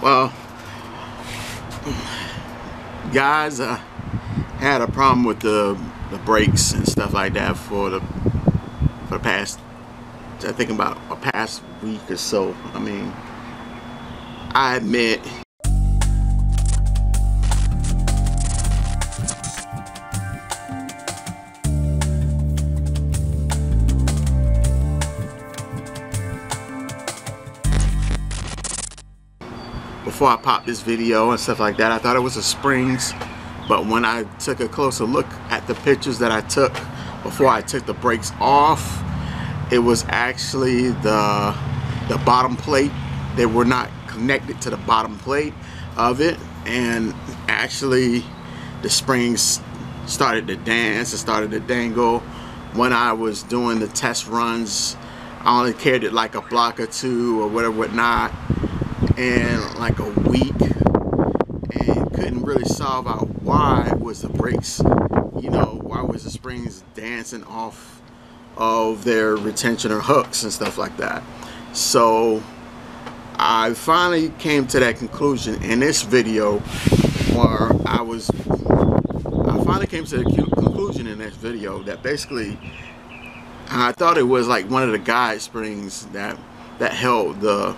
Well, guys, I had a problem with the brakes and stuff like that for the past, I think about a past week or so. I mean, I admit before I popped this video and stuff like that, I thought it was the springs, but when I took a closer look at the pictures that I took before I took the brakes off, it was actually the bottom plate. They were not connected to the bottom plate of it, and actually the springs started to dance and started to dangle. When I was doing the test runs, I only carried it like a block or two or whatever, whatnot, and like a week, and couldn't really solve out why was the brakes, why was the springs dancing off of their retention hooks and stuff like that. So I finally came to that conclusion in this video, where I finally came to the conclusion in this video that basically I thought it was like one of the guide springs that held the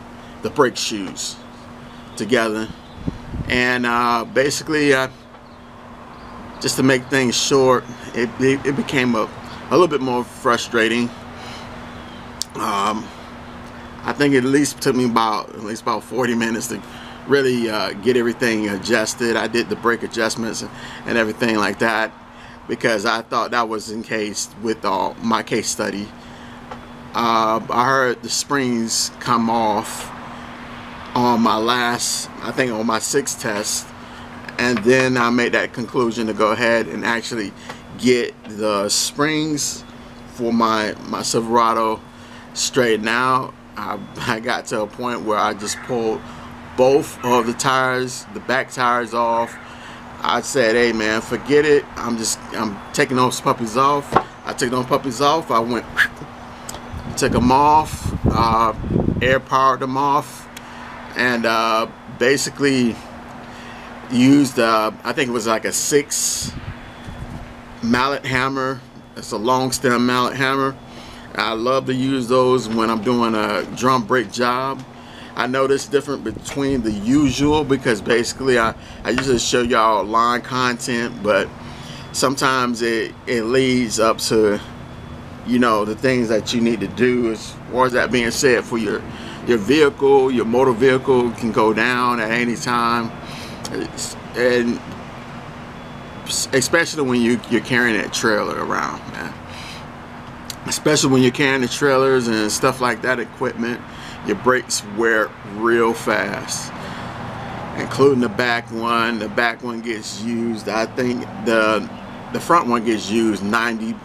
brake shoes together. And basically, just to make things short, it became a little bit more frustrating. I think it at least took me about 40 minutes to really get everything adjusted. I did the brake adjustments and everything like that, because I thought that was in case with my case study. I heard the springs come off on my last, I think on my 6th test, and then I made that conclusion to go ahead and actually get the springs for my Silverado straightened out. I got to a point where I just pulled both of the tires, the back tires, off. I said, hey man, forget it, I'm taking those puppies off. I took those puppies off. I went took them off, air powered them off, and basically used I think it was like a 6 mallet hammer. It's a long stem mallet hammer. I love to use those when I'm doing a drum brake job. I know this different between the usual, because basically I usually show y'all line content, but sometimes it leads up to the things that you need to do. As far as that being said, for your vehicle, your motor vehicle can go down at any time, and especially when you're carrying that trailer around, man. Especially when you're carrying the trailers and stuff like that equipment, your brakes wear real fast, including the back one. The back one gets used, I think the front one gets used 90,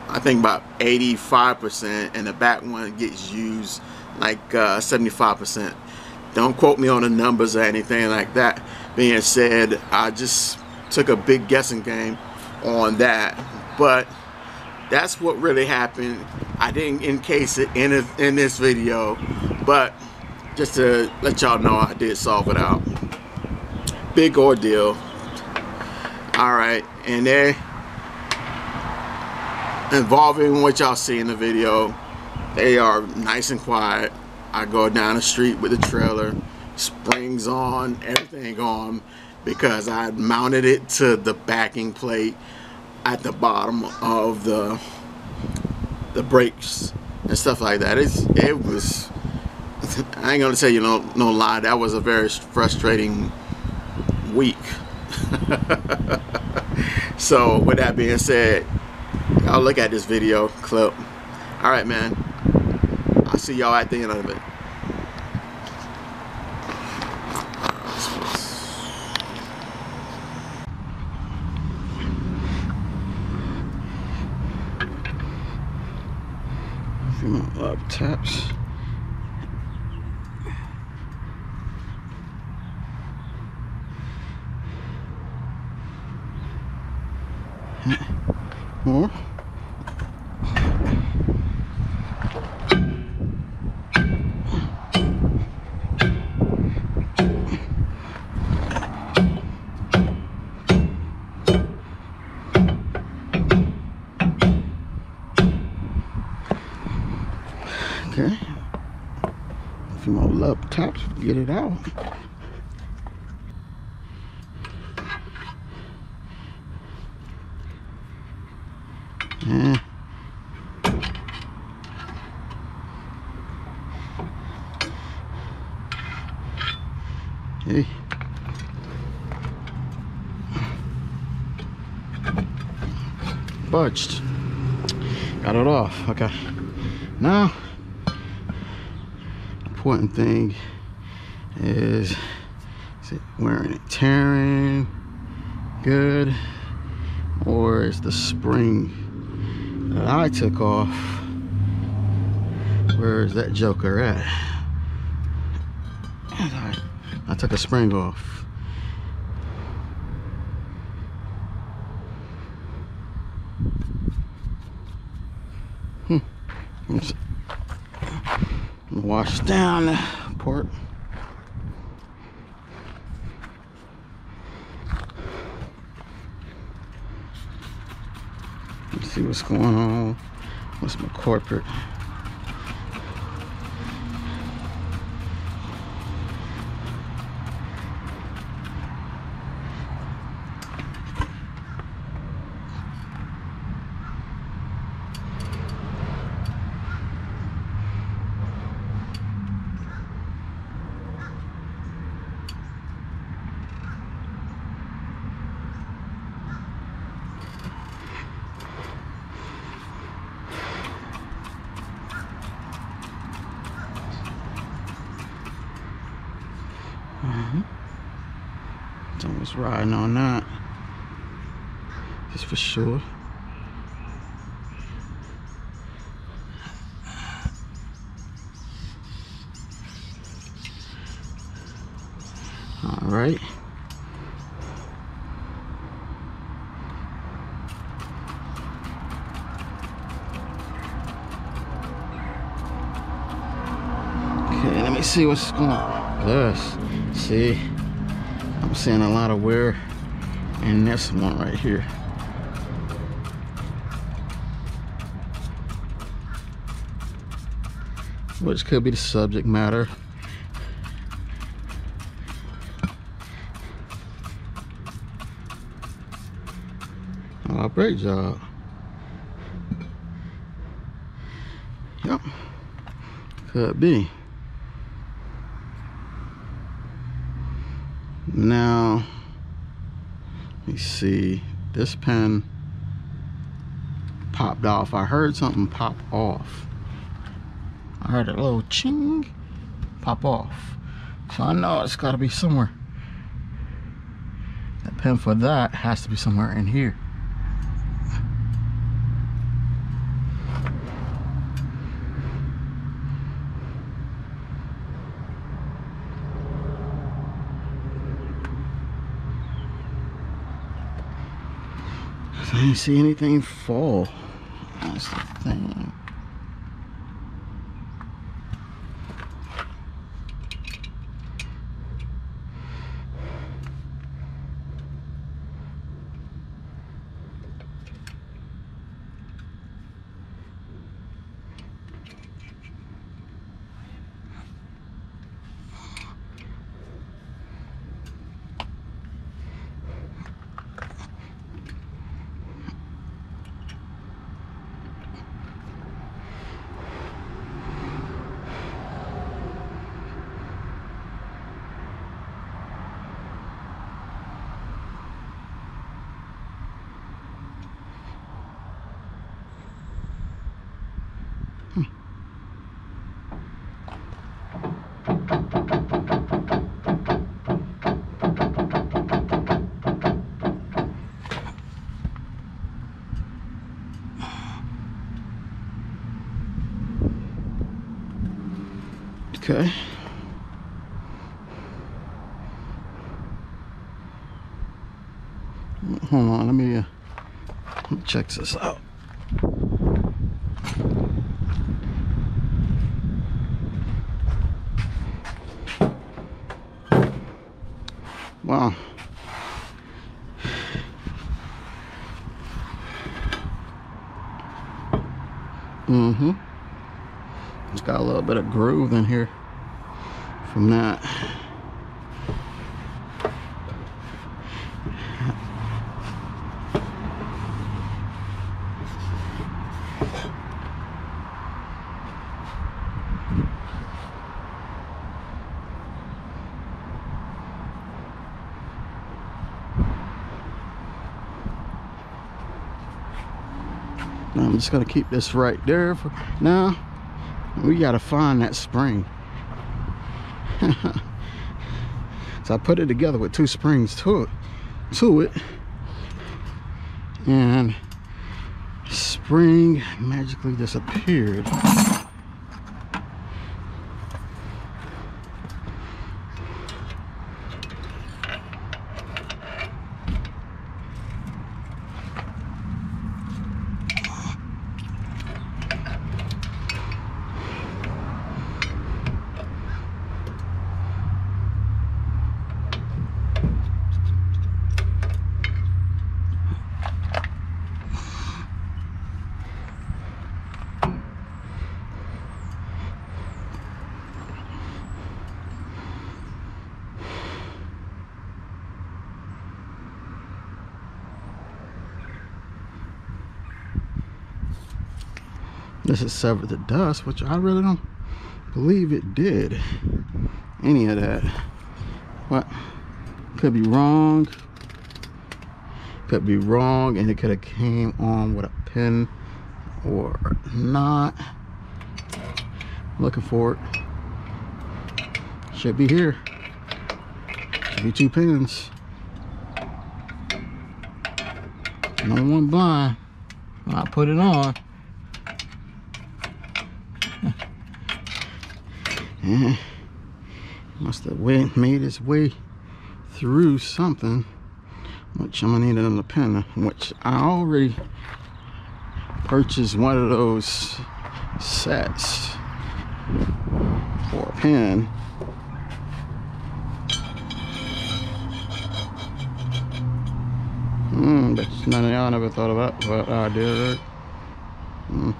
I think about 85%, and the back one gets used like 75%. Don't quote me on the numbers or anything like that. Being said, I just took a big guessing game on that, but that's what really happened. I didn't encase it in this video, but just to let y'all know, I did solve it out. Big ordeal. Alright, and then involving what y'all see in the video, they are nice and quiet. I go down the street with the trailer, springs on, everything on, because I mounted it to the backing plate at the bottom of the brakes and stuff like that. It was, I ain't gonna tell you no lie, that was a very frustrating week. So with that being said, y'all look at this video clip. Alright man, I'll see y'all at the end of it. Up taps. More. taps, get it out. Yeah. Hey. Budged. Got it off. Okay. Now, important thing is it wearing it tearing good, or is the spring that I took off, where is that joker at? I took a spring off. Let's wash down the port. Let's see what's going on. What's my corporate? Someone's riding on that, just for sure. All right. Okay, let me see what's going on. Yes, see. I'm seeing a lot of wear in this one right here. Which could be the subject matter. Oh, great job. Yep, could be. Now, let me see, this pen popped off. I heard something pop off. I heard a little ching pop off. So I know it's got to be somewhere. That pen for that has to be somewhere in here. I didn't see anything fall. That's the thing. Okay. Hold on, let me check this out. Wow. It's got a little bit of groove in here from that. I'm just gonna keep this right there for now. We gotta find that spring. So I put it together with 2 springs to it, and spring magically disappeared. This is severed the dust, which I really don't believe it did any of that. What? Could be wrong. Could be wrong, and it could have came on with a pin or not. Looking for it. Should be here. Should be 2 pins. No one blind. I put it on. Yeah, must have made its way through something, which I'm gonna need another pin, which I already purchased one of those sets for a pin. But none of y'all never thought about what I did, right?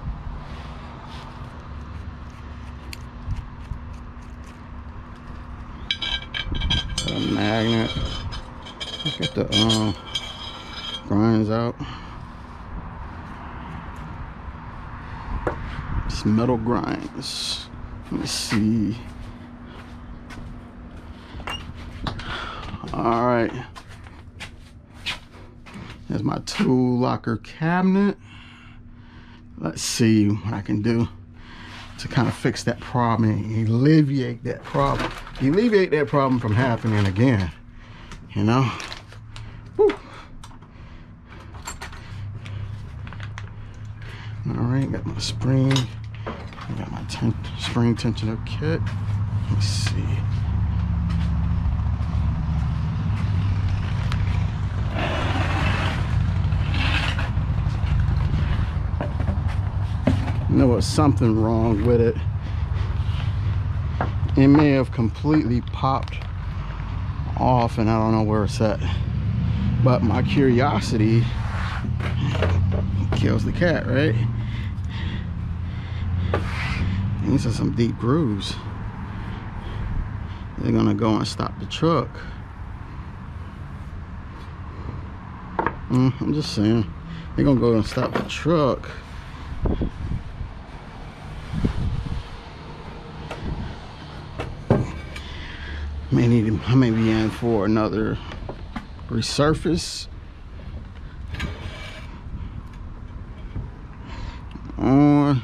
A magnet. Get the grinds out. It's metal grinds. Let me see. All right. There's my tool locker cabinet. Let's see what I can do to kind of fix that problem and alleviate that problem. Alleviate that problem from happening again, you know? Woo. All right, got my spring. I got my spring tensioner kit. Let's see. There was something wrong with it. It may have completely popped off and I don't know where it's at. But my curiosity kills the cat, right? These are some deep grooves. They're gonna go and stop the truck. I'm just saying. They're gonna go and stop the truck. I may be in for another resurface, or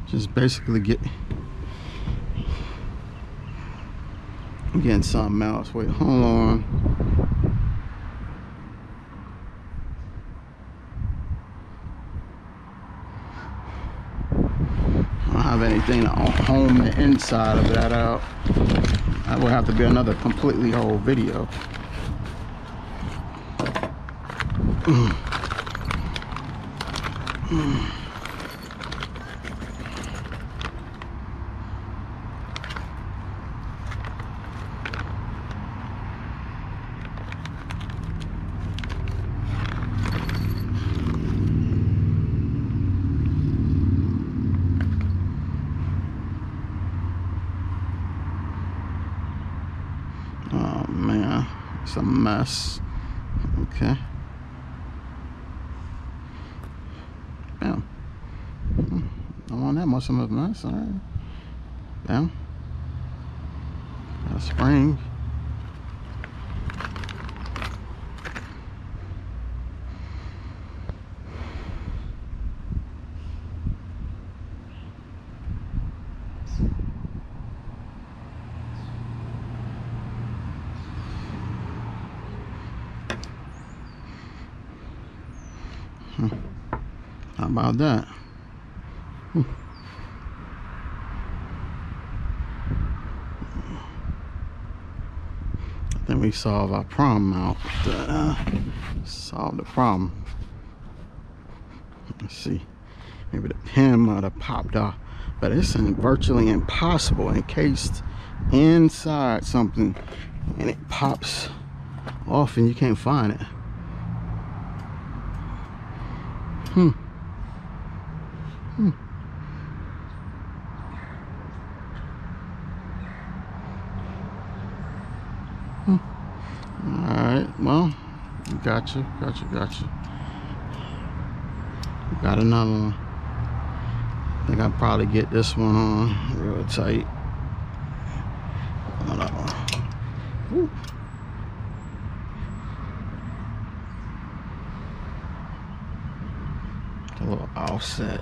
just basically getting something else. Wait, hold on. I don't have anything to home the inside of that out. That will have to be another completely whole video. Oh man, it's a mess. Okay. Bam. Don't want that much of a mess. All right. Bam. Got a spring. How about that? I think we solved our problem out. Solve the problem. Let's see. Maybe the pin might have popped off, but it's virtually impossible. Encased inside something, and it pops off, and you can't find it. Alright, well, gotcha. Got another one. I think I'll probably get this one on real tight. Another one. Woo. A little offset.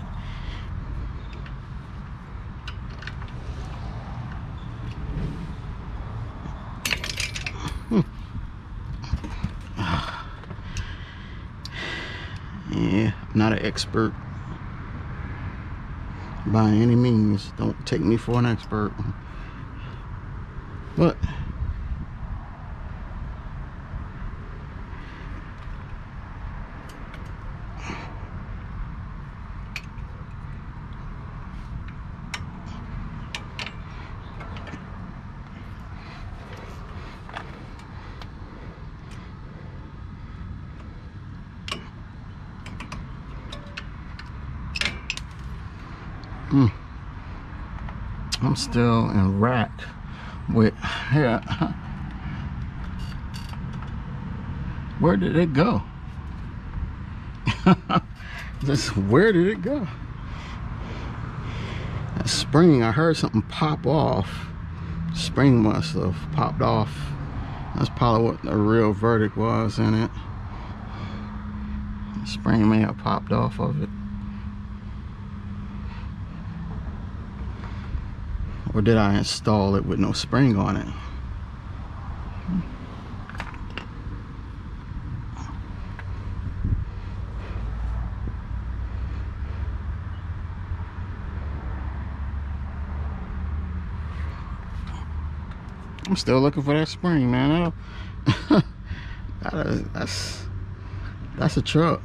Yeah, I'm not an expert by any means. Don't take me for an expert. But I'm still in rack with here. Where did it go? Just where did it go? That spring, I heard something pop off. Spring must have popped off. That's probably what the real verdict was in it. The spring may have popped off of it. Or did I install it with no spring on it? I'm still looking for that spring, man. That's a truck.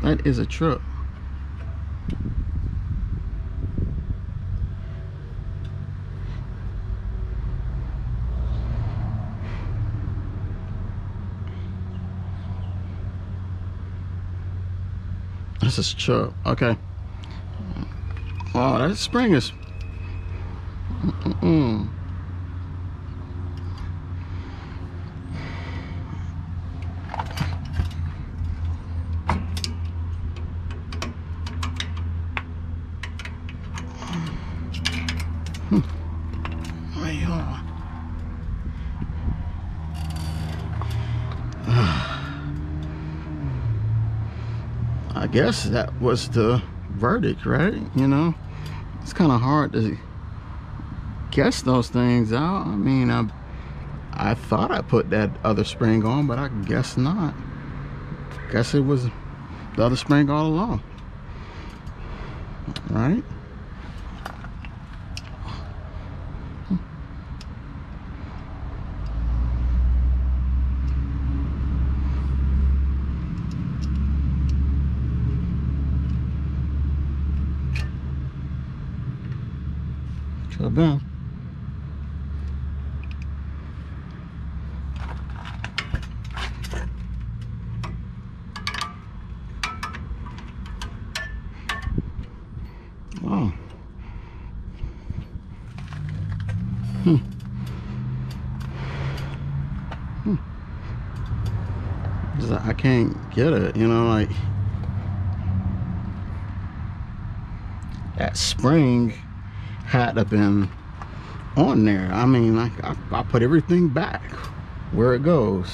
That is a truck. This is truck. Okay. Wow, that spring is. I guess that was the verdict, right? You know, it's kind of hard to guess those things out. I mean, I thought I put that other spring on, but I guess not. Guess it was the other spring all along, right? Could have been. Wow. I can't get it, you know, like that spring had to have been on there. I mean, like I put everything back where it goes.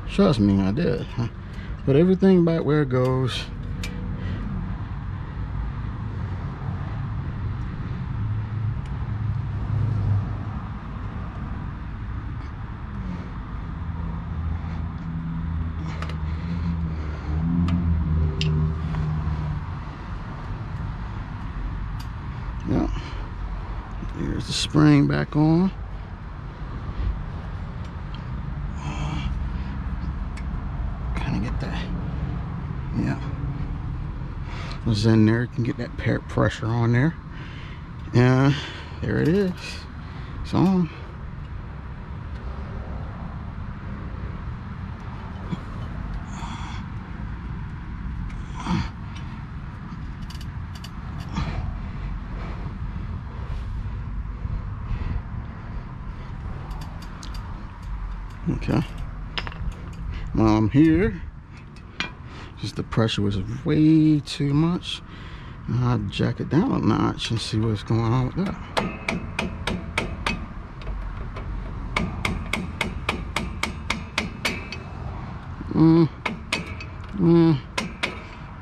Trust me, I did. I put everything back where it goes. Yeah, there's the spring back on. Kind of get that. Yeah, was in there. You can get that pressure on there. Yeah, there it is. It's on. Okay. While I'm here, just the pressure was way too much. I'll jack it down a notch and see what's going on with that.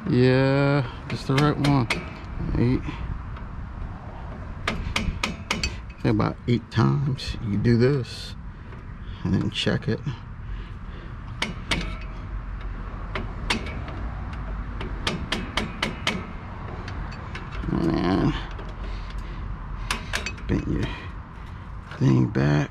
Yeah, it's the right one. 8. I think about 8 times you do this and then check it. And bend your thing back.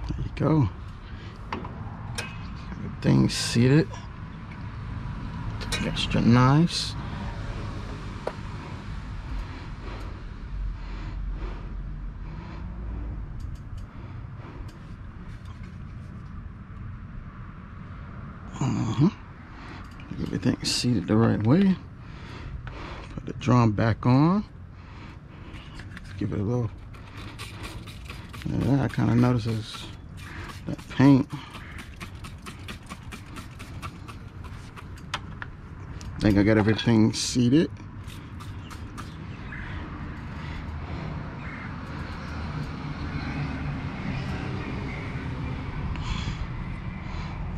There you go. Everything's seated. Extra nice. Everything's seated the right way. Put the drum back on. Give it a little. Yeah, I kind of notices that paint. I think I got everything seated.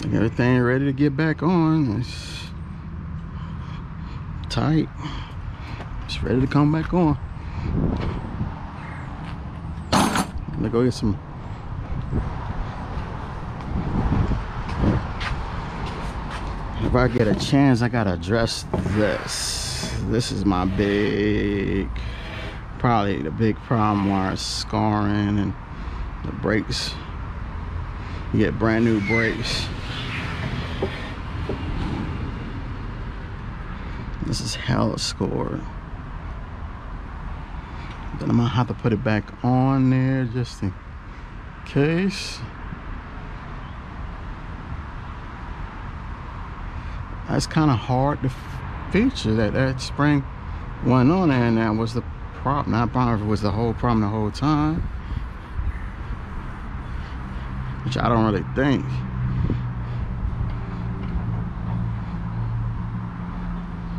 I got everything ready to get back on. It's tight. It's ready to come back on. I'm gonna go get some. If I get a chance, I gotta address this. This is my probably the big problem, where it's scarring and the brakes. You get brand new brakes. This is hella scored. Then I'm gonna have to put it back on there just in case. That's kind of hard to feature, that spring went on there, and that was the problem. Not problem if it was the whole problem the whole time, which I don't really think.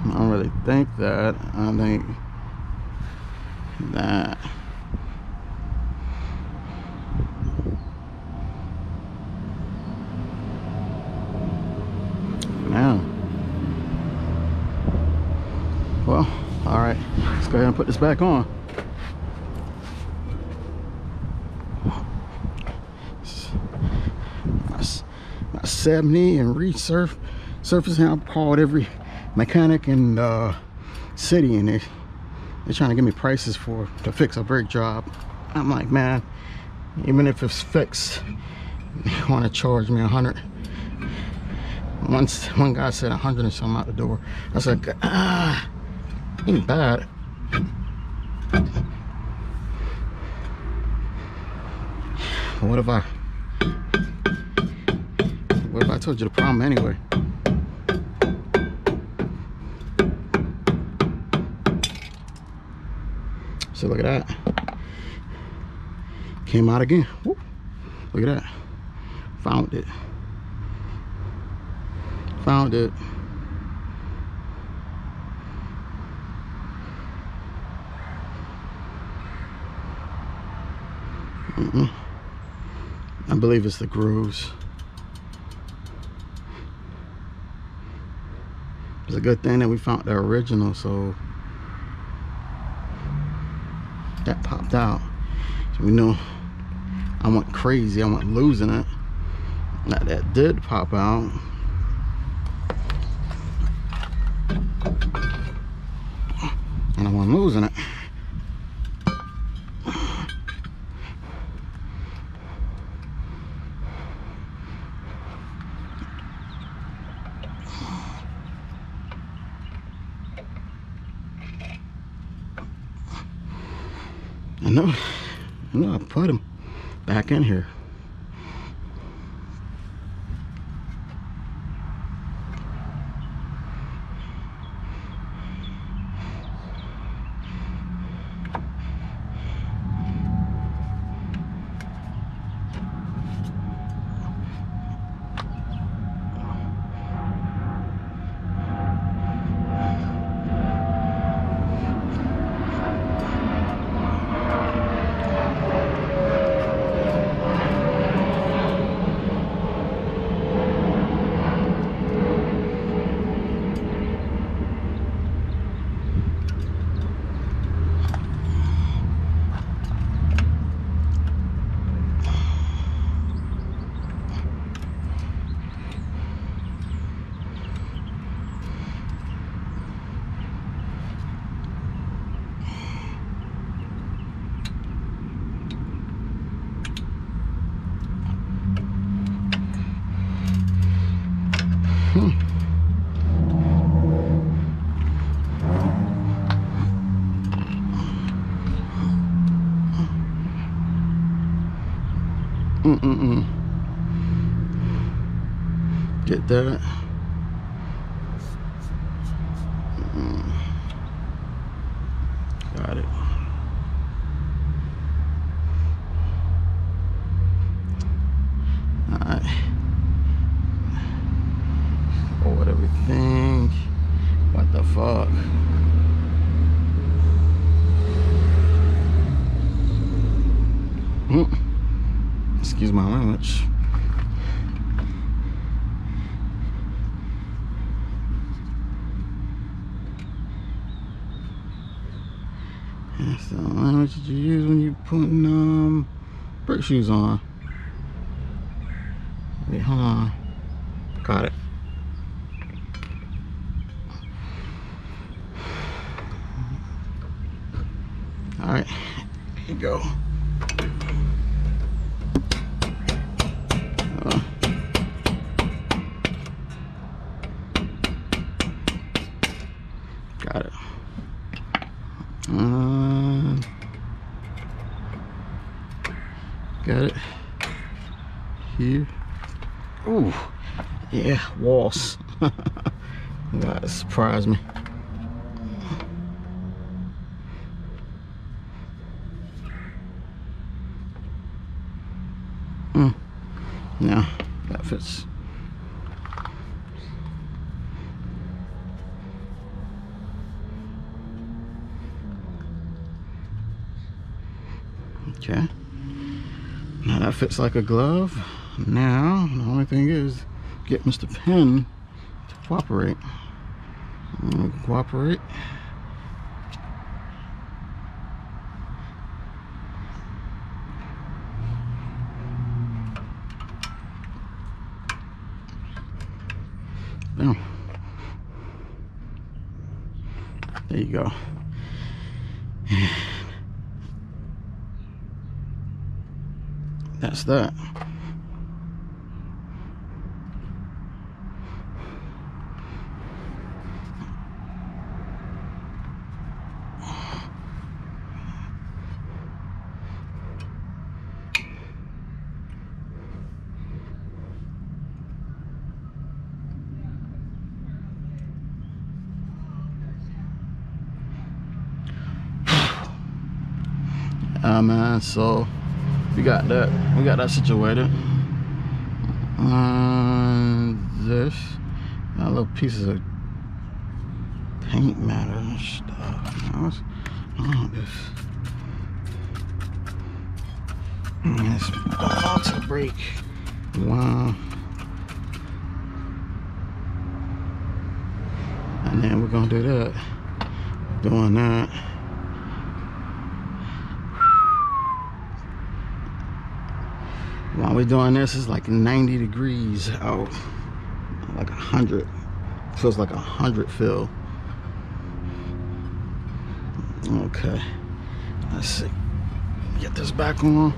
I don't really think that. I think that now. Well, all right, let's go ahead and put this back on. My 70 and resurfacing. I've called every mechanic in the city, and they're trying to give me prices to fix a brake job. I'm like, man, even if it's fixed, they want to charge me $100. One guy said 100 and something out the door. I said, ain't bad. What if I told you the problem anyway? So look at that. Came out again. Woo. Look at that. Found it. Found it. I believe it's the grooves. It's a good thing that we found the original, so that popped out. So we know I went crazy. I went losing it. Now that did pop out. And I wasn't losing it. I know I put him back in here. Get that. Got it. Alright. Forward everything. What the fuck? Excuse my language. That's the language that you use when you're putting brake shoes on. Wait, hold on. Got it. Alright, here you go. Got it. Got it. Here. Ooh, yeah, walls. That surprised me. Now that fits. Okay. Now that fits like a glove. Now the only thing is get Mr. Penn to cooperate. Cooperate. Boom. There you go. That's that. Man, so we got that situated. This got little pieces of paint matter and stuff. What's wrong with this? It's about to break. Wow. And then we're gonna do that. Doing that. While we're doing this, it's like 90 degrees out. Like 100. Feels like 100 feel. Okay. Let's see. Get this back on.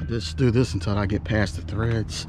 Just do this until I get past the threads.